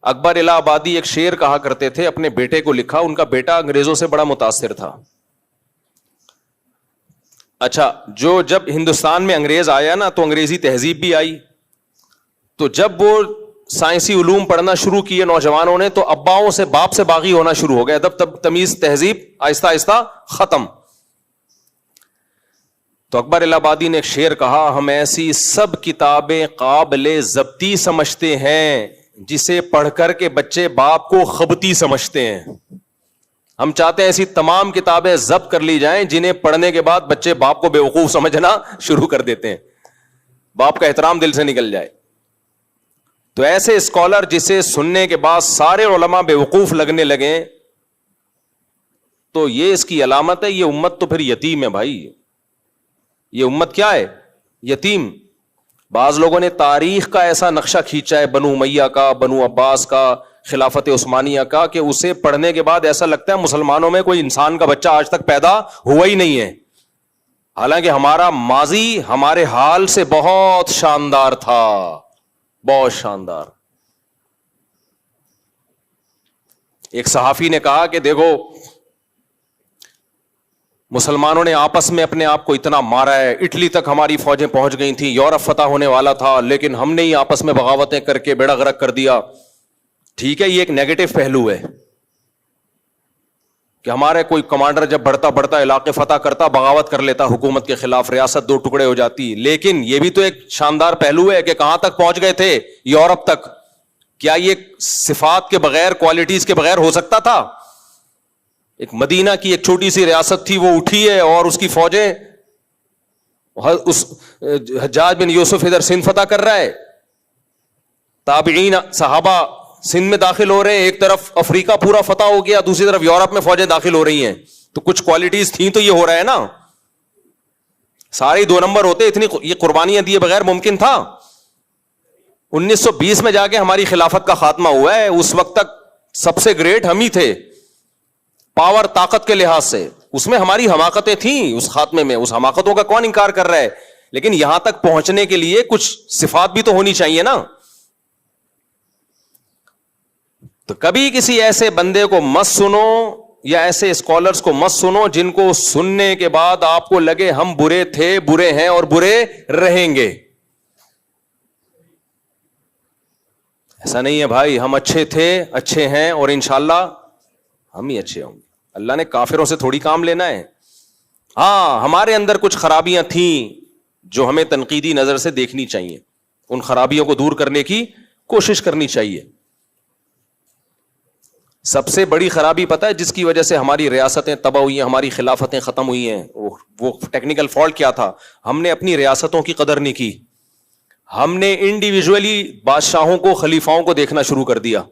اکبر الہ آبادی ایک شعر کہا کرتے تھے، اپنے بیٹے کو لکھا، ان کا بیٹا انگریزوں سے بڑا متاثر تھا. اچھا، جب ہندوستان میں انگریز آیا نا تو انگریزی تہذیب بھی آئی، تو جب وہ سائنسی علوم پڑھنا شروع کیے نوجوانوں نے تو اباؤں سے باپ سے باغی ہونا شروع ہو گیا، ادب تمیز تہذیب آہستہ آہستہ ختم. تو اکبر الہ آبادی نے ایک شعر کہا، ہم ایسی سب کتابیں قابل ضبطی سمجھتے ہیں جسے پڑھ کر کے بچے باپ کو خبتی سمجھتے ہیں. ہم چاہتے ہیں ایسی تمام کتابیں ضبط کر لی جائیں جنہیں پڑھنے کے بعد بچے باپ کو بیوقوف سمجھنا شروع کر دیتے ہیں، باپ کا احترام دل سے نکل جائے. تو ایسے اسکالر جسے سننے کے بعد سارے علماء بیوقوف لگنے لگیں تو یہ اس کی علامت ہے، یہ امت تو پھر یتیم ہے بھائی. یہ امت کیا ہے؟ یتیم. بعض لوگوں نے تاریخ کا ایسا نقشہ کھینچا ہے، بنو امیہ کا، بنو عباس کا، خلافت عثمانیہ کا، کہ اسے پڑھنے کے بعد ایسا لگتا ہے مسلمانوں میں کوئی انسان کا بچہ آج تک پیدا ہوا ہی نہیں ہے. حالانکہ ہمارا ماضی ہمارے حال سے بہت شاندار تھا، بہت شاندار. ایک صحافی نے کہا کہ دیکھو مسلمانوں نے آپس میں اپنے آپ کو اتنا مارا ہے، اٹلی تک ہماری فوجیں پہنچ گئی تھیں، یورپ فتح ہونے والا تھا، لیکن ہم نے ہی آپس میں بغاوتیں کر کے بیڑا غرق کر دیا. ٹھیک ہے، یہ ایک نیگیٹو پہلو ہے کہ ہمارے کوئی کمانڈر جب بڑھتا علاقے فتح کرتا، بغاوت کر لیتا حکومت کے خلاف، ریاست دو ٹکڑے ہو جاتی. لیکن یہ بھی تو ایک شاندار پہلو ہے کہ کہاں تک پہنچ گئے تھے؟ یورپ تک. کیا یہ صفات کے بغیر، کوالٹیز کے بغیر ہو سکتا تھا؟ ایک مدینہ کی ایک چھوٹی سی ریاست تھی، وہ اٹھی ہے اور اس کی فوجیں، اس حجاج بن یوسف ادھر سندھ فتح کر رہا ہے، تابعین صحابہ سندھ میں داخل ہو رہے ہیں، ایک طرف افریقہ پورا فتح ہو گیا، دوسری طرف یورپ میں فوجیں داخل ہو رہی ہیں. تو کچھ کوالٹیز تھیں تو یہ ہو رہا ہے نا. سارے 2 نمبر ہوتے، اتنی یہ قربانیاں دیے بغیر ممکن تھا؟ 1920 میں جا کے ہماری خلافت کا خاتمہ ہوا ہے. اس وقت تک سب سے گریٹ ہم ہی تھے پاور، طاقت کے لحاظ سے. اس میں ہماری حماقتیں تھیں اس خاتمے میں، اس حماقتوں کا کون انکار کر رہا ہے؟ لیکن یہاں تک پہنچنے کے لیے کچھ صفات بھی تو ہونی چاہیے نا. تو کبھی کسی ایسے بندے کو مت سنو یا ایسے اسکالرز کو مت سنو جن کو سننے کے بعد آپ کو لگے ہم برے تھے، برے ہیں اور برے رہیں گے. ایسا نہیں ہے بھائی، ہم اچھے تھے، اچھے ہیں اور انشاءاللہ ہم ہی اچھے ہوں گے. اللہ نے کافروں سے تھوڑی کام لینا ہے. ہاں، ہمارے اندر کچھ خرابیاں تھیں جو ہمیں تنقیدی نظر سے دیکھنی چاہیے، ان خرابیوں کو دور کرنے کی کوشش کرنی چاہیے. سب سے بڑی خرابی پتہ ہے جس کی وجہ سے ہماری ریاستیں تباہ ہوئی ہیں، ہماری خلافتیں ختم ہوئی ہیں؟ وہ ٹیکنیکل فالٹ کیا تھا؟ ہم نے اپنی ریاستوں کی قدر نہیں کی. ہم نے انڈیویجولی بادشاہوں کو، خلیفاؤں کو دیکھنا شروع کر دیا.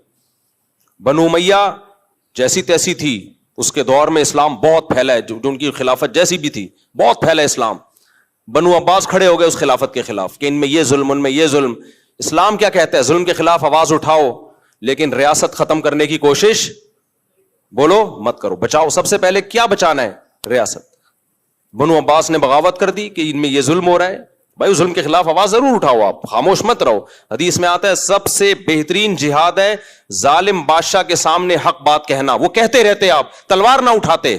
بنو امیہ جیسی تیسی تھی، اس کے دور میں اسلام بہت پھیلا ہے، جو ان کی خلافت جیسی بھی تھی بہت پھیلا اسلام. بنو عباس کھڑے ہو گئے اس خلافت کے خلاف کہ ان میں یہ ظلم، ان میں یہ ظلم. اسلام کیا کہتا ہے؟ ظلم کے خلاف آواز اٹھاؤ لیکن ریاست ختم کرنے کی کوشش بولو مت کرو، بچاؤ. سب سے پہلے کیا بچانا ہے؟ ریاست. بنو عباس نے بغاوت کر دی کہ ان میں یہ ظلم ہو رہا ہے. بھائی ظلم کے خلاف آواز ضرور اٹھاؤ، آپ خاموش مت رہو. حدیث میں آتا ہے سب سے بہترین جہاد ہے ظالم بادشاہ کے سامنے حق بات کہنا. وہ کہتے رہتے، آپ تلوار نہ اٹھاتے.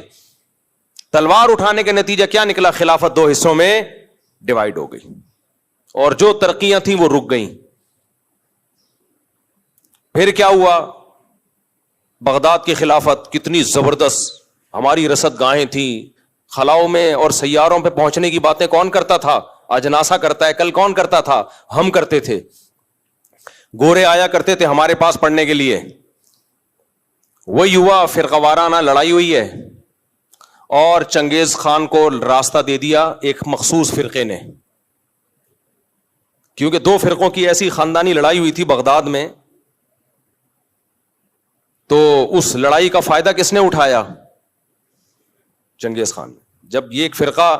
تلوار اٹھانے کے نتیجہ کیا نکلا؟ خلافت 2 حصوں میں ڈیوائیڈ ہو گئی اور جو ترقیاں تھیں وہ رک گئیں. پھر کیا ہوا؟ بغداد کی خلافت کتنی زبردست، ہماری رصد گاہیں تھیں، خلاؤں میں اور سیاروں پہ پہنچنے کی باتیں کون کرتا تھا؟ آج ناسا کرتا ہے، کل کون کرتا تھا؟ ہم کرتے تھے. گورے آیا کرتے تھے ہمارے پاس پڑھنے کے لیے. وہی ہوا، فرقہ وارانہ لڑائی ہوئی ہے اور چنگیز خان کو راستہ دے دیا ایک مخصوص فرقے نے، کیونکہ 2 فرقوں کی ایسی خاندانی لڑائی ہوئی تھی بغداد میں. تو اس لڑائی کا فائدہ کس نے اٹھایا؟ چنگیز خان. جب یہ ایک فرقہ،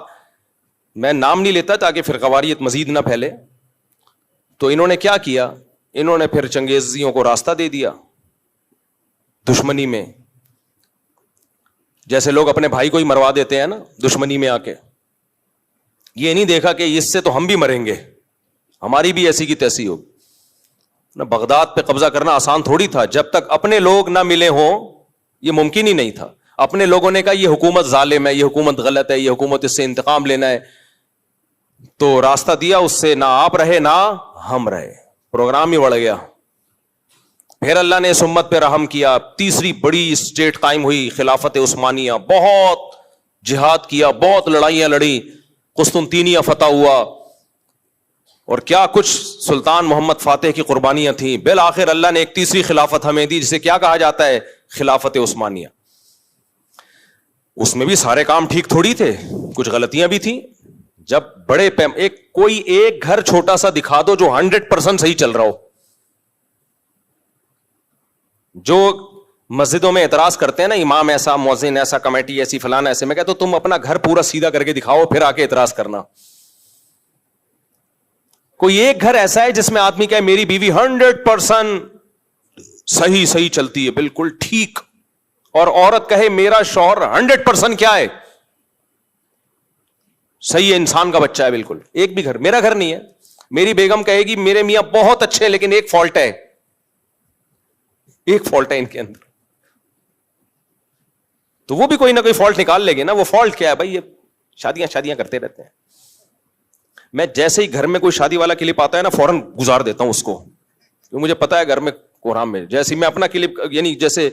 میں نام نہیں لیتا تاکہ فرقہ واریت مزید نہ پھیلے، تو انہوں نے کیا کیا؟ انہوں نے پھر چنگیزیوں کو راستہ دے دیا دشمنی میں. جیسے لوگ اپنے بھائی کو ہی مروا دیتے ہیں نا دشمنی میں آ کے. یہ نہیں دیکھا کہ اس سے تو ہم بھی مریں گے، ہماری بھی ایسی کی تیسی ہوگی. بغداد پہ قبضہ کرنا آسان تھوڑی تھا. جب تک اپنے لوگ نہ ملے ہوں یہ ممکن ہی نہیں تھا. اپنے لوگوں نے کہا یہ حکومت ظالم ہے, یہ حکومت غلط ہے, یہ حکومت اس سے انتقام لینا ہے, تو راستہ دیا اس سے, نہ آپ رہے نہ ہم رہے, پروگرام ہی بڑھ گیا. پھر اللہ نے اس امت پہ رحم کیا, تیسری بڑی اسٹیٹ قائم ہوئی خلافت عثمانیہ, بہت جہاد کیا, بہت لڑائیاں لڑی, قسطنطینیہ فتح ہوا, اور کیا کچھ سلطان محمد فاتح کی قربانیاں تھیں. بالآخر اللہ نے ایک تیسری خلافت ہمیں دی جسے کیا کہا جاتا ہے, خلافت عثمانیہ. اس میں بھی سارے کام ٹھیک تھوڑی تھے, کچھ غلطیاں بھی تھیں. جب بڑے کوئی ایک گھر چھوٹا سا دکھا دو جو 100% صحیح چل رہا ہو. جو مسجدوں میں اعتراض کرتے ہیں نا, امام ایسا, مؤذن ایسا, کمیٹی ایسی, فلانا ایسے, میں کہتا ہوں تم اپنا گھر پورا سیدھا کر کے دکھاؤ پھر آ کے اعتراض کرنا. کوئی ایک گھر ایسا ہے جس میں آدمی کہے میری بیوی 100% صحیح چلتی ہے, بالکل ٹھیک, اور عورت کہے میرا شوہر 100% کیا ہے, صحیح ہے, انسان کا بچہ ہے بالکل. ایک بھی گھر, میرا گھر نہیں ہے. میری بیگم کہے گی میرے میاں بہت اچھے ہیں لیکن ایک فالٹ ہے, ایک فالٹ ہے ان کے اندر, تو وہ بھی کوئی نہ کوئی فالٹ نکال لے گی نا. وہ فالٹ کیا ہے بھائی, یہ شادیاں کرتے رہتے ہیں. میں جیسے ہی گھر میں کوئی شادی والا کلپ آتا ہے نا فوراً گزار دیتا ہوں اس کو, کیونکہ مجھے پتا ہے گھر میں کوہرام میں, جیسے میں اپنا کلپ, یعنی جیسے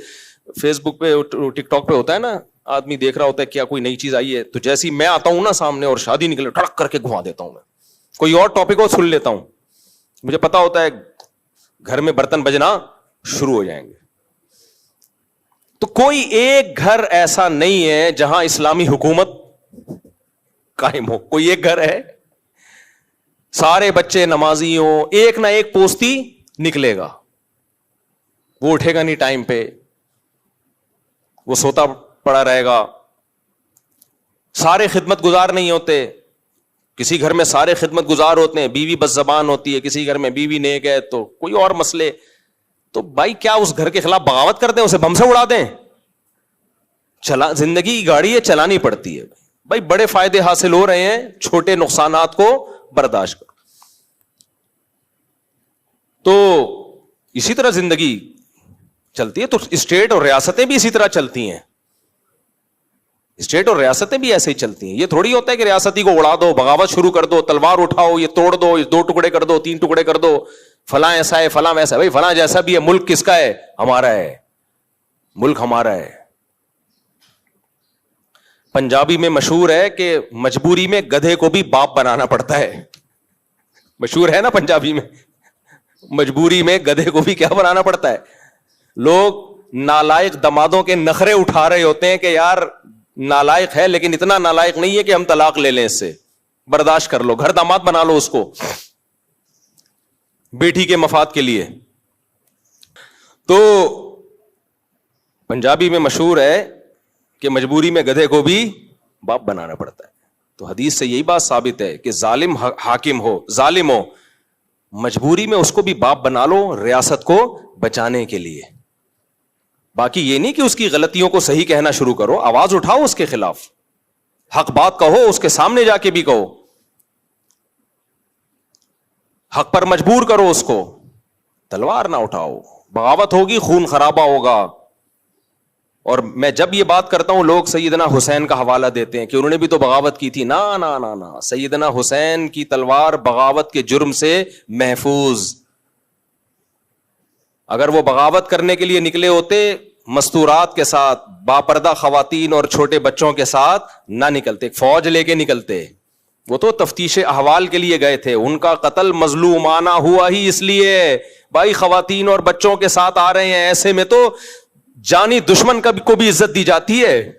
فیس بک پہ ٹک ٹاک پہ ہوتا ہے نا, آدمی دیکھ رہا ہوتا ہے کیا کوئی نئی چیز آئی ہے, تو جیسے ہی میں آتا ہوں نا سامنے اور شادی نکلے ٹڑک کر کے گھما دیتا ہوں. میں کوئی اور ٹاپک کو سن لیتا ہوں, مجھے پتا ہوتا ہے گھر میں برتن بجنا شروع ہو جائیں گے. تو کوئی ایک گھر ایسا نہیں ہے جہاں اسلامی حکومت قائم ہو. کوئی ایک گھر ہے, سارے بچے نمازی ہوں, ایک نہ ایک پوستی نکلے گا, وہ اٹھے گا نہیں ٹائم پہ, وہ سوتا پڑا رہے گا. سارے خدمت گزار نہیں ہوتے, کسی گھر میں سارے خدمت گزار ہوتے ہیں, بیوی بس زبان ہوتی ہے, کسی گھر میں بیوی نیک ہے, تو کوئی اور مسئلے. تو بھائی کیا اس گھر کے خلاف بغاوت کر دیں, اسے بم سے اڑا دیں؟ زندگی کی گاڑی ہے, چلانی پڑتی ہے بھائی. بڑے فائدے حاصل ہو رہے ہیں, چھوٹے نقصانات کو برداشت کرو. تو اسی طرح زندگی چلتی ہے. تو اسٹیٹ اور ریاستیں بھی اسی طرح چلتی ہیں, اسٹیٹ اور ریاستیں بھی ایسے ہی چلتی ہیں. یہ تھوڑی ہوتا ہے کہ ریاستی کو اڑا دو, بغاوت شروع کر دو, تلوار اٹھاؤ, یہ توڑ دو, یہ 2 ٹکڑے کر دو, 3 ٹکڑے کر دو, فلاں ایسا ہے, فلاں ویسا ہے. بھائی فلاں جیسا بھی ہے, ملک کس کا ہے؟ ہمارا ہے, ملک ہمارا ہے. پنجابی میں مشہور ہے کہ مجبوری میں گدھے کو بھی باپ بنانا پڑتا ہے. مشہور ہے نا پنجابی میں, مجبوری میں گدھے کو بھی کیا بنانا پڑتا ہے. لوگ نالائق دمادوں کے نخرے اٹھا رہے ہوتے ہیں کہ یار نالائق ہے لیکن اتنا نالائق نہیں ہے کہ ہم طلاق لے لیں اس سے, برداشت کر لو, گھر داماد بنا لو اس کو بیٹی کے مفاد کے لیے. تو پنجابی میں مشہور ہے کہ مجبوری میں گدھے کو بھی باپ بنانا پڑتا ہے. تو حدیث سے یہی بات ثابت ہے کہ ظالم حاکم ہو, ظالم ہو, مجبوری میں اس کو بھی باپ بنا لو ریاست کو بچانے کے لیے. باقی یہ نہیں کہ اس کی غلطیوں کو صحیح کہنا شروع کرو, آواز اٹھاؤ اس کے خلاف, حق بات کہو, اس کے سامنے جا کے بھی کہو, حق پر مجبور کرو اس کو, تلوار نہ اٹھاؤ. بغاوت ہوگی, خون خرابہ ہوگا. اور میں جب یہ بات کرتا ہوں لوگ سیدنا حسین کا حوالہ دیتے ہیں کہ انہوں نے بھی تو بغاوت کی تھی. نا نا نا نا, سیدنا حسین کی تلوار بغاوت کے جرم سے محفوظ. اگر وہ بغاوت کرنے کے لیے نکلے ہوتے مستورات کے ساتھ, باپردہ خواتین اور چھوٹے بچوں کے ساتھ نہ نکلتے, فوج لے کے نکلتے. وہ تو تفتیش احوال کے لیے گئے تھے. ان کا قتل مظلومانہ ہوا ہی اس لیے, بھائی خواتین اور بچوں کے ساتھ آ رہے ہیں, ایسے میں تو جانی دشمن کو بھی عزت دی جاتی ہے.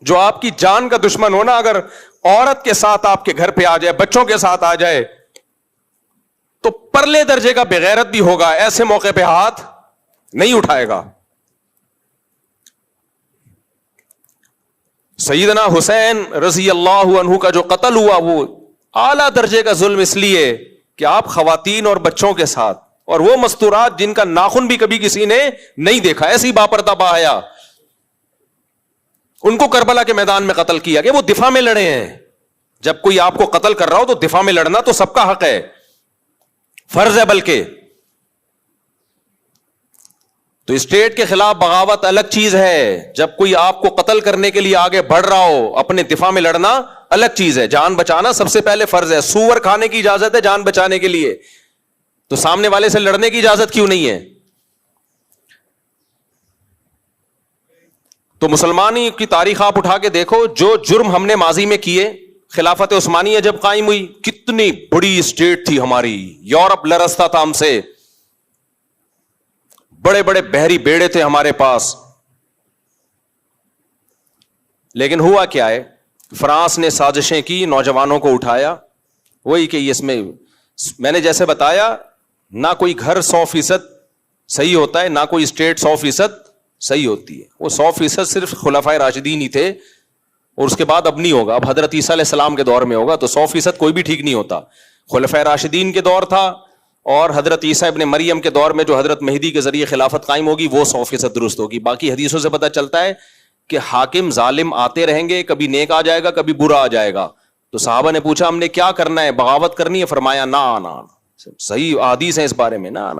جو آپ کی جان کا دشمن ہو نا, اگر عورت کے ساتھ آپ کے گھر پہ آ جائے, بچوں کے ساتھ آ جائے, تو پرلے درجے کا بغیرت بھی ہوگا, ایسے موقع پہ ہاتھ نہیں اٹھائے گا. سیدنا حسین رضی اللہ عنہ کا جو قتل ہوا وہ اعلیٰ درجے کا ظلم اس لیے کہ آپ خواتین اور بچوں کے ساتھ, اور وہ مستورات جن کا ناخن بھی کبھی کسی نے نہیں دیکھا, ایسی باپردہ باحیا, ان کو کربلا کے میدان میں قتل کیا کہ وہ دفاع میں لڑے ہیں. جب کوئی آپ کو قتل کر رہا ہو تو دفاع میں لڑنا تو سب کا حق ہے. فرض ہے بلکہ. تو اسٹیٹ کے خلاف بغاوت الگ چیز ہے. جب کوئی آپ کو قتل کرنے کے لیے آگے بڑھ رہا ہو, اپنے دفاع میں لڑنا الگ چیز ہے. جان بچانا سب سے پہلے فرض ہے. سور کھانے کی اجازت ہے جان بچانے کے لیے, تو سامنے والے سے لڑنے کی اجازت کیوں نہیں ہے؟ تو مسلمانی کی تاریخ آپ اٹھا کے دیکھو, جو جرم ہم نے ماضی میں کیے, خلافت عثمانیہ جب قائم ہوئی, کتنی بڑی اسٹیٹ تھی ہماری, یورپ لرزتا تھا ہم سے, بڑے بڑے بحری بیڑے تھے ہمارے پاس. لیکن ہوا کیا ہے, فرانس نے سازشیں کی, نوجوانوں کو اٹھایا, وہی کہ اس میں نے جیسے بتایا, نہ کوئی گھر 100% صحیح ہوتا ہے, نہ کوئی اسٹیٹ 100% صحیح ہوتی ہے. وہ 100% صرف خلفائے راشدین ہی تھے, اور اس کے بعد اب نہیں ہوگا. اب حضرت عیسیٰ علیہ السلام کے دور میں ہوگا, تو 100% کوئی بھی ٹھیک نہیں ہوتا. خلفائے راشدین کے دور تھا, اور حضرت عیسیٰ ابن مریم کے دور میں جو حضرت مہدی کے ذریعے خلافت قائم ہوگی وہ 100% درست ہوگی. باقی حدیثوں سے پتہ چلتا ہے کہ حاکم ظالم آتے رہیں گے, کبھی نیک آ جائے گا, کبھی برا آ جائے گا. تو صحابہ نے پوچھا ہم نے کیا کرنا ہے, بغاوت کرنی ہے؟ فرمایا نہ, صحیح احادیث ہیں اس بارے میں, نہ.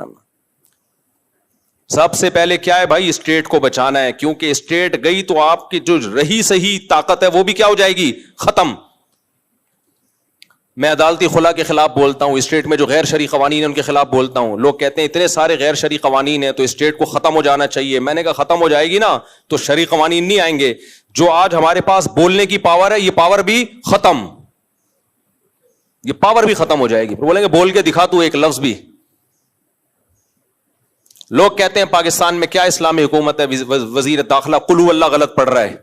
سب سے پہلے کیا ہے بھائی, اسٹیٹ کو بچانا ہے, کیونکہ اسٹیٹ گئی تو آپ کی جو رہی صحیح طاقت ہے وہ بھی کیا ہو جائے گی, ختم. میں عدالتی خلا کے خلاف بولتا ہوں, اسٹیٹ میں جو غیر شرعی قوانین ہیں ان کے خلاف بولتا ہوں. لوگ کہتے ہیں اتنے سارے غیر شرعی قوانین ہیں تو اسٹیٹ کو ختم ہو جانا چاہیے. میں نے کہا ختم ہو جائے گی نا تو شرعی قوانین نہیں آئیں گے. جو آج ہمارے پاس بولنے کی پاور ہے, یہ پاور بھی ختم, یہ پاور بھی ختم ہو جائے گی. بولیں گے بول کے دکھا تو ایک لفظ بھی. لوگ کہتے ہیں پاکستان میں کیا اسلامی حکومت ہے, وزیر داخلہ قل ہو اللہ غلط پڑھ رہا ہے,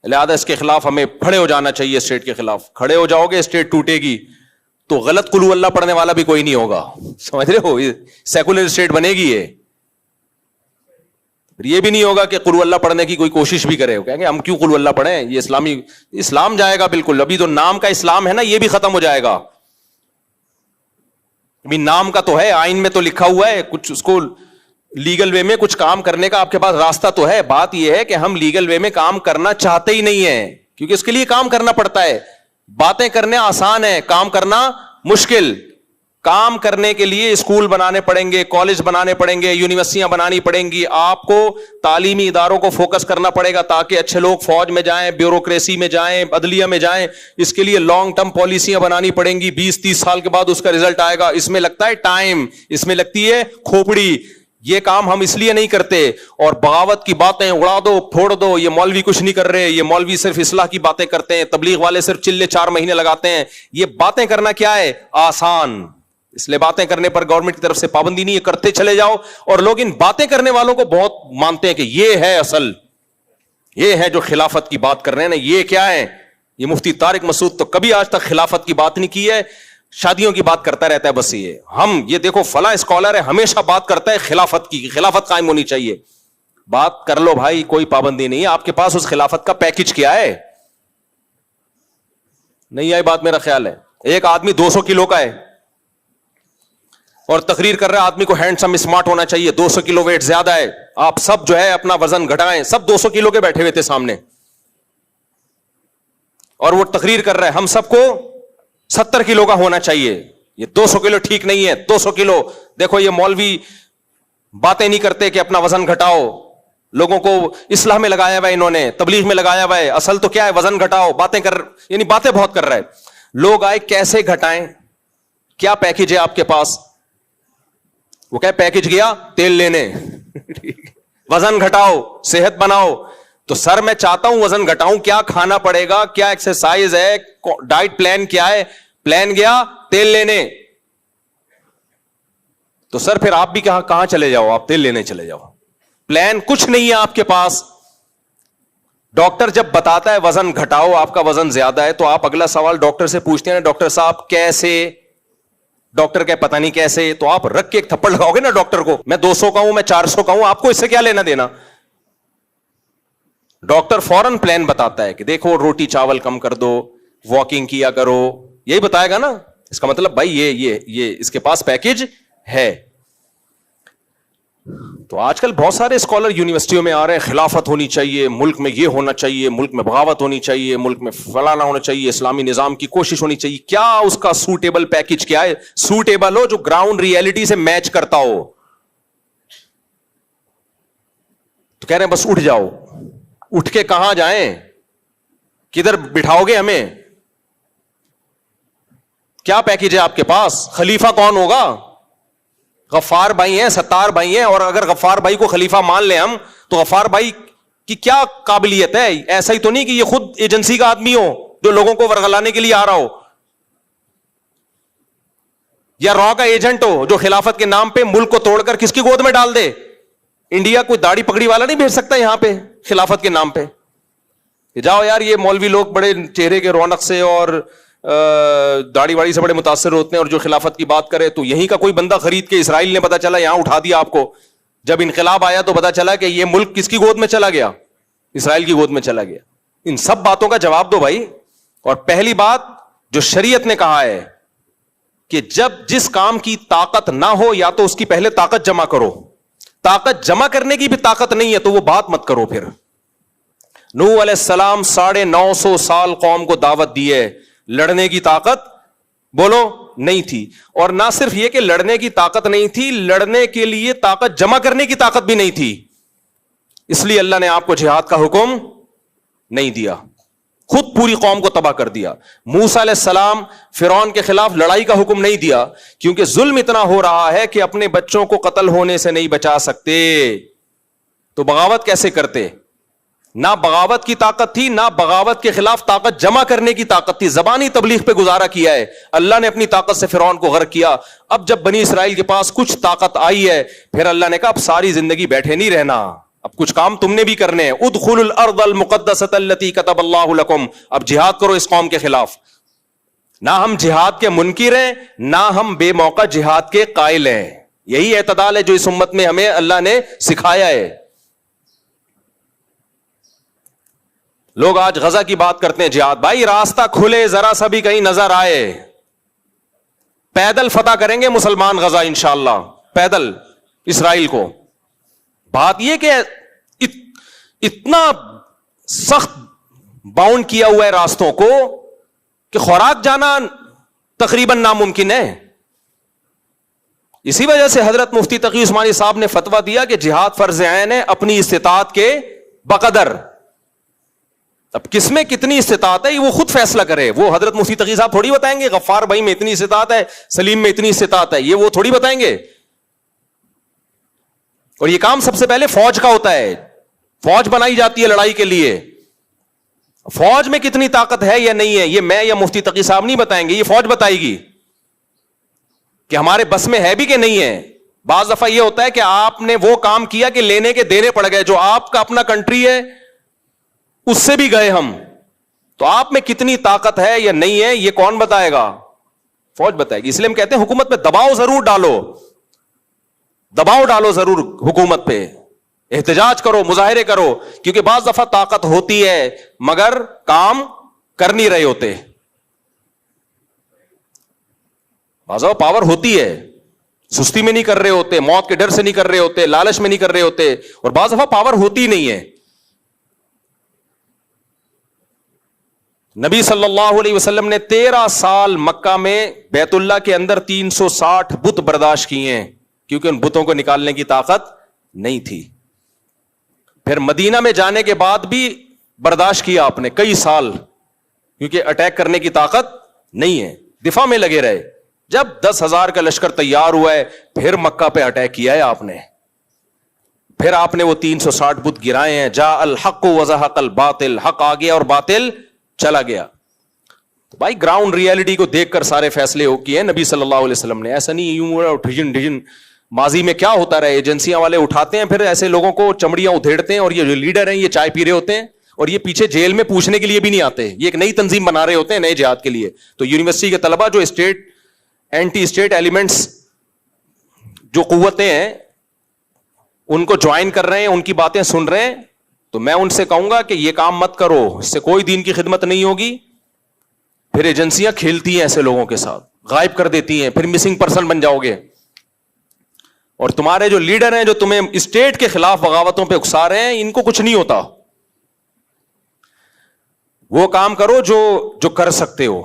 لہذا اس کے خلاف ہمیں کھڑے ہو جانا چاہیے. اسٹیٹ کے خلاف کھڑے ہو جاؤ گے اسٹیٹ ٹوٹے گی, تو غلط قل ہو اللہ پڑھنے والا بھی کوئی نہیں ہوگا. سمجھ رہے ہو, سیکولر اسٹیٹ بنے گی. یہ بھی نہیں ہوگا کہ قل ہو اللہ پڑھنے کی کوئی کوشش بھی کرے, کہیں گے ہم کیوں قل ہو اللہ پڑھیں, یہ اسلام جائے گا بالکل. ابھی تو نام کا اسلام ہے نا, یہ بھی ختم ہو جائے گا. ابھی نام کا تو ہے, آئین میں تو لکھا ہوا ہے, کچھ اس کو لیگل وے میں کچھ کام کرنے کا آپ کے پاس راستہ تو ہے. بات یہ ہے کہ ہم لیگل وے میں کام کرنا چاہتے ہی نہیں ہیں, کیونکہ اس کے لیے کام کرنا پڑتا ہے. باتیں کرنے آسان ہے, کام کرنا مشکل. کام کرنے کے لیے اسکول بنانے پڑیں گے, کالج بنانے پڑیں گے, یونیورسٹیاں بنانی پڑیں گی. آپ کو تعلیمی اداروں کو فوکس کرنا پڑے گا تاکہ اچھے لوگ فوج میں جائیں, بیوروکریسی میں جائیں, عدلیہ میں جائیں. اس کے لیے لانگ ٹرم پالیسیاں بنانی پڑیں گی. 20-30 سال کے بعد اس کا رزلٹ آئے گا. اس میں لگتا ہے ٹائم, اس میں لگتی ہے کھوپڑی. یہ کام ہم اس لیے نہیں کرتے. اور بغاوت کی باتیں اڑا دو, پھوڑ دو, یہ مولوی کچھ نہیں کر رہے, یہ مولوی صرف اصلاح کی باتیں کرتے ہیں, تبلیغ والے صرف چلے 4 مہینے لگاتے ہیں. یہ باتیں کرنا کیا ہے, آسان. اس لیے باتیں کرنے پر گورنمنٹ کی طرف سے پابندی نہیں ہے, کرتے چلے جاؤ. اور لوگ ان باتیں کرنے والوں کو بہت مانتے ہیں کہ یہ ہے اصل, یہ ہے جو خلافت کی بات کر رہے ہیں نا. یہ کیا ہے, یہ مفتی طارق مسعود تو کبھی آج تک خلافت کی بات نہیں کی ہے, شادیوں کی بات کرتا رہتا ہے بس. یہ دیکھو فلاں اسکالر ہے, ہمیشہ بات کرتا ہے خلافت کی, خلافت قائم ہونی چاہیے. بات کر لو بھائی, کوئی پابندی نہیں ہے. آپ کے پاس اس خلافت کا پیکج کیا ہے؟ نہیں آئی بات, میرا خیال ہے. ایک آدمی 200 کلو کا ہے اور تقریر کر رہا ہے آدمی کو ہینڈسم اسمارٹ ہونا چاہیے, 200 کلو ویٹ زیادہ ہے, آپ سب جو ہے اپنا وزن گھٹائیں. سب 200 کلو کے بیٹھے ہوئے تھے سامنے, اور وہ تقریر کر رہا ہے ہم سب کو 70 کلو کا ہونا چاہیے. یہ 200 کلو ٹھیک نہیں ہے, 200 کلو. دیکھو یہ مولوی باتیں نہیں کرتے کہ اپنا وزن گھٹاؤ, لوگوں کو اصلاح میں لگایا ہوا ہے, انہوں نے تبلیغ میں لگایا ہوا ہے. اصل تو کیا ہے, وزن گھٹاؤ. باتیں یعنی باتیں بہت کر رہا ہے. لوگ آئے کیسے گھٹائیں, کیا پیکج ہے آپ کے پاس؟ وہ کیا پیکج گیا تیل لینے, وزن گھٹاؤ, صحت بناؤ. تو سر میں چاہتا ہوں وزن گھٹاؤں, کیا کھانا پڑے گا, کیا ایکسرسائز ہے, ڈائٹ پلان کیا ہے؟ پلان گیا تیل لینے. تو سر پھر آپ بھی کہاں چلے جاؤ, آپ تیل لینے چلے جاؤ. پلان کچھ نہیں ہے آپ کے پاس. ڈاکٹر جب بتاتا ہے وزن گھٹاؤ, آپ کا وزن زیادہ ہے, تو آپ اگلا سوال ڈاکٹر سے پوچھتے ہیں ڈاکٹر صاحب کیسے؟ ڈاکٹر کہ پتہ نہیں کیسے. تو آپ رکھ کے ایک تھپڑ لگاؤ گے نا ڈاکٹر کو, میں 200 کا ہوں, میں 400 کا ہوں, آپ کو اس سے کیا لینا دینا؟ ڈاکٹر فوراً پلان بتاتا ہے کہ دیکھو روٹی چاول کم کر دو, واکنگ کیا کرو, یہی بتائے گا نا. اس کا مطلب بھائی یہ اس کے پاس پیکج ہے. تو آج کل بہت سارے اسکالر یونیورسٹیوں میں آ رہے ہیں, خلافت ہونی چاہیے, ملک میں یہ ہونا چاہیے, ملک میں بغاوت ہونی چاہیے, ملک میں فلانا ہونا چاہیے, اسلامی نظام کی کوشش ہونی چاہیے. کیا اس کا سوٹیبل پیکج کیا ہے؟ سوٹیبل ہو جو گراؤنڈ ریئلٹی سے میچ کرتا ہو. تو کہہ رہے ہیں بس اٹھ جاؤ. اٹھ کے کہاں جائیں؟ کدھر بٹھاؤ گے ہمیں؟ کیا پیکج ہے آپ کے پاس؟ خلیفہ کون ہوگا؟ غفار بھائی ہیں, ستار بھائی ہیں, اور اگر غفار بھائی کو خلیفہ مان لیں ہم, تو غفار بھائی کی کیا قابلیت ہے؟ ایسا ہی تو نہیں کہ یہ خود ایجنسی کا آدمی ہو جو لوگوں کو ورغلانے کے لیے آ رہا ہو, یا را کا ایجنٹ ہو جو خلافت کے نام پہ ملک کو توڑ کر کس کی گود میں ڈال دے. انڈیا کوئی داڑھی پکڑی والا نہیں بھیج سکتا یہاں پہ خلافت کے نام پہ. جاؤ یار, یہ مولوی لوگ بڑے چہرے کے رونق سے اور داڑھی واڑی سے بڑے متاثر ہوتے ہیں, اور جو خلافت کی بات کرے تو یہیں کا کوئی بندہ خرید کے اسرائیل نے پتا چلا یہاں اٹھا دیا آپ کو. جب انقلاب آیا تو پتا چلا کہ یہ ملک کس کی گود میں چلا گیا؟ اسرائیل کی گود میں چلا گیا. ان سب باتوں کا جواب دو بھائی. اور پہلی بات جو شریعت نے کہا ہے کہ جب جس کام کی طاقت نہ ہو, یا تو اس کی پہلے طاقت جمع کرو. طاقت جمع کرنے کی بھی طاقت نہیں ہے تو وہ بات مت کرو. پھر نوح علیہ السلام 950 سال قوم کو دعوت دی ہے, لڑنے کی طاقت بولو نہیں تھی. اور نہ صرف یہ کہ لڑنے کی طاقت نہیں تھی, لڑنے کے لیے طاقت جمع کرنے کی طاقت بھی نہیں تھی. اس لیے اللہ نے آپ کو جہاد کا حکم نہیں دیا, خود پوری قوم کو تباہ کر دیا. موسیٰ علیہ السلام فرعون کے خلاف لڑائی کا حکم نہیں دیا, کیونکہ ظلم اتنا ہو رہا ہے کہ اپنے بچوں کو قتل ہونے سے نہیں بچا سکتے, تو بغاوت کیسے کرتے؟ نہ بغاوت کی طاقت تھی, نہ بغاوت کے خلاف طاقت جمع کرنے کی طاقت تھی. زبانی تبلیغ پہ گزارا کیا ہے. اللہ نے اپنی طاقت سے فرعون کو غرق کیا. اب جب بنی اسرائیل کے پاس کچھ طاقت آئی ہے, پھر اللہ نے کہا اب ساری زندگی بیٹھے نہیں رہنا, اب کچھ کام تم نے بھی کرنے ہیں. ادخلوا الارض المقدسۃ التي كتب اللہ لكم. اب جہاد کرو اس قوم کے خلاف. نہ ہم جہاد کے منکر ہیں, نہ ہم بے موقع جہاد کے قائل ہیں. یہی اعتدال ہے جو اس امت میں ہمیں اللہ نے سکھایا ہے. لوگ آج غزہ کی بات کرتے ہیں, جہاد. بھائی راستہ کھلے, ذرا سا بھی کہیں نظر آئے, پیدل فتح کریں گے مسلمان غزہ انشاءاللہ, پیدل اسرائیل کو. بات یہ کہ اتنا سخت باؤنڈ کیا ہوا ہے راستوں کو کہ خوراک جانا تقریباً ناممکن ہے. اسی وجہ سے حضرت مفتی تقی عثمانی صاحب نے فتویٰ دیا کہ جہاد فرض عین ہے اپنی استطاعت کے بقدر. اب کس میں کتنی استطاعت ہے یہ وہ خود فیصلہ کرے. وہ حضرت مفتی تقی صاحب تھوڑی بتائیں گے غفار بھائی میں اتنی استطاعت ہے, سلیم میں اتنی استطاعت ہے, یہ وہ تھوڑی بتائیں گے. اور یہ کام سب سے پہلے فوج کا ہوتا ہے. فوج بنائی جاتی ہے لڑائی کے لیے. فوج میں کتنی طاقت ہے یا نہیں ہے یہ میں یا مفتی تقی صاحب نہیں بتائیں گے, یہ فوج بتائے گی کہ ہمارے بس میں ہے بھی کہ نہیں ہے. بعض دفعہ یہ ہوتا ہے کہ آپ نے وہ کام کیا کہ لینے کے دینے پڑ گئے, جو آپ کا اپنا کنٹری ہے اس سے بھی گئے ہم, تو آپ میں کتنی طاقت ہے یا نہیں ہے یہ کون بتائے گا؟ فوج بتائے گی. اس لیے ہم کہتے ہیں حکومت پہ دباؤ ضرور ڈالو, دباؤ ڈالو ضرور حکومت پہ, احتجاج کرو, مظاہرے کرو, کیونکہ بعض دفعہ طاقت ہوتی ہے مگر کام کر نہیں رہے ہوتے. بعض دفعہ پاور ہوتی ہے, سستی میں نہیں کر رہے ہوتے, موت کے ڈر سے نہیں کر رہے ہوتے, لالچ میں نہیں کر رہے ہوتے, اور بعض دفعہ پاور ہوتی نہیں ہے. نبی صلی اللہ علیہ وسلم نے 13 سال مکہ میں بیت اللہ کے اندر 360 بت برداشت کیے ہیں, کیونکہ ان بتوں کو نکالنے کی طاقت نہیں تھی. پھر مدینہ میں جانے کے بعد بھی برداشت کیا آپ نے کئی سال, کیونکہ اٹیک کرنے کی طاقت نہیں ہے, دفاع میں لگے رہے. جب 10,000 کا لشکر تیار ہوا ہے پھر مکہ پہ اٹیک کیا ہے آپ نے, پھر آپ نے وہ 360 بت گرائے ہیں. جاء الحق وزهق الباطل, حق آ گیا اور باطل چلا گیا. تو بھائی گراؤنڈ ریئلٹی کو دیکھ کر سارے فیصلے ہو کیے ہیں نبی صلی اللہ علیہ وسلم نے. ایسا نہیں یوں ڈھجن ڈھجن ماضی میں کیا ہوتا رہا, ایجنسیاں والے اٹھاتے ہیں, پھر ایسے لوگوں کو چمڑیاں ادھیڑتے ہیں, اور یہ جو لیڈر ہیں یہ چائے پی رہے ہوتے ہیں, اور یہ پیچھے جیل میں پوچھنے کے لیے بھی نہیں آتے, یہ ایک نئی تنظیم بنا رہے ہوتے ہیں نئے جہاد کے لیے. تو یونیورسٹی کے طلبہ جو اسٹیٹ اینٹی اسٹیٹ ایلیمنٹس جو قوتیں ہیں ان کو جوائن کر رہے ہیں, ان کی باتیں سن رہے ہیں, تو میں ان سے کہوں گا کہ یہ کام مت کرو, اس سے کوئی دین کی خدمت نہیں ہوگی. پھر ایجنسیاں کھیلتی ہیں ایسے لوگوں کے ساتھ, غائب کر دیتی ہیں, پھر مسنگ پرسن بن جاؤ گے. اور تمہارے جو لیڈر ہیں جو تمہیں اسٹیٹ کے خلاف بغاوتوں پہ اکسا رہے ہیں، ان کو کچھ نہیں ہوتا. وہ کام کرو جو کر سکتے ہو.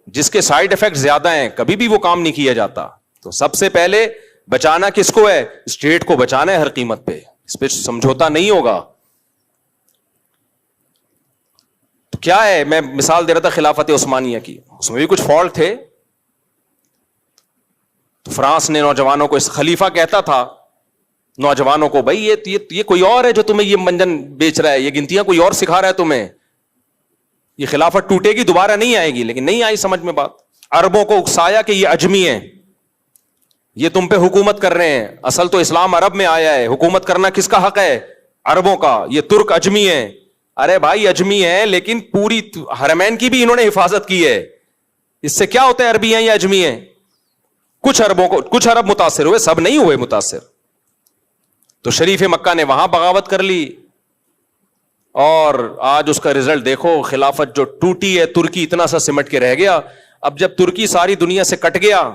جس کے سائیڈ افیکٹ زیادہ ہیں کبھی بھی وہ کام نہیں کیا جاتا. تو سب سے پہلے بچانا کس کو ہے؟ اسٹیٹ کو بچانا ہے ہر قیمت پہ، اس پہ سمجھوتا نہیں ہوگا. تو کیا ہے، میں مثال دے رہا تھا خلافت عثمانیہ کی، اس میں بھی کچھ فالٹ تھے. تو فرانس نے نوجوانوں کو، اس خلیفہ کہتا تھا نوجوانوں کو، بھائی یہ کوئی اور ہے جو تمہیں یہ منجن بیچ رہا ہے، یہ گنتیاں کوئی اور سکھا رہا ہے تمہیں، یہ خلافت ٹوٹے گی، دوبارہ نہیں آئے گی. لیکن نہیں آئی سمجھ میں بات. عربوں کو اکسایا کہ یہ اجمی ہیں، یہ تم پہ حکومت کر رہے ہیں. اصل تو اسلام عرب میں آیا ہے، حکومت کرنا کس کا حق ہے؟ عربوں کا. یہ ترک اجمی ہیں. ارے بھائی اجمی ہیں لیکن پوری حرمین کی بھی انہوں نے حفاظت کی ہے. اس سے کیا ہوتا ہے عربی ہیں یا اجمی ہیں؟ کچھ عرب متاثر ہوئے، سب نہیں ہوئے متاثر. تو شریف مکہ نے وہاں بغاوت کر لی، اور آج اس کا رزلٹ دیکھو. خلافت جو ٹوٹی ہے، ترکی اتنا سا سمٹ کے رہ گیا. اب جب ترکی ساری دنیا سے کٹ گیا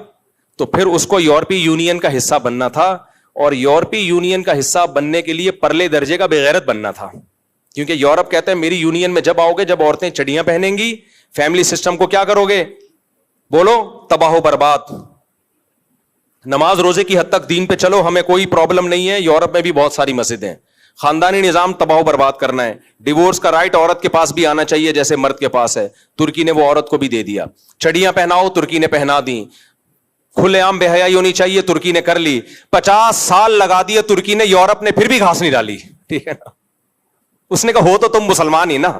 تو پھر اس کو یورپی یونین کا حصہ بننا تھا، اور یورپی یونین کا حصہ بننے کے لیے پرلے درجے کا بغیرت بننا تھا. کیونکہ یورپ کہتے ہیں میری یونین میں جب آؤ گے، جب عورتیں چڑیاں پہنیں گی، فیملی سسٹم کو کیا کرو گے؟ بولو، تباہ و برباد. نماز روزے کی حد تک دین پہ چلو، ہمیں کوئی پرابلم نہیں ہے. یورپ میں بھی بہت ساری مسجدیں ہیں. خاندانی نظام تباہ و برباد کرنا ہے. ڈیورس کا رائٹ عورت کے پاس بھی آنا چاہیے جیسے مرد کے پاس ہے. ترکی نے وہ عورت کو بھی دے دیا. چڑیاں پہناؤ، ترکی نے پہنا دی. کھلے عام بے حیائی ہونی چاہیے، ترکی نے کر لی. 50 سال لگا دیے ترکی نے، یورپ نے پھر بھی گھاس نہیں ڈالی. ٹھیک ہے نا. اس نے کہا ہو تو تم مسلمان ہی نا.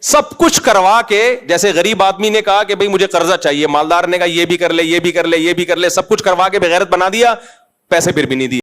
سب کچھ کروا کے، جیسے غریب آدمی نے کہا کہ بھئی مجھے قرضہ چاہیے، مالدار نے کہا یہ بھی کر لے، یہ بھی کر لے، یہ بھی کر لے، سب کچھ کروا کے بغیرت بنا دیا، پیسے پھر بھی نہیں دیے.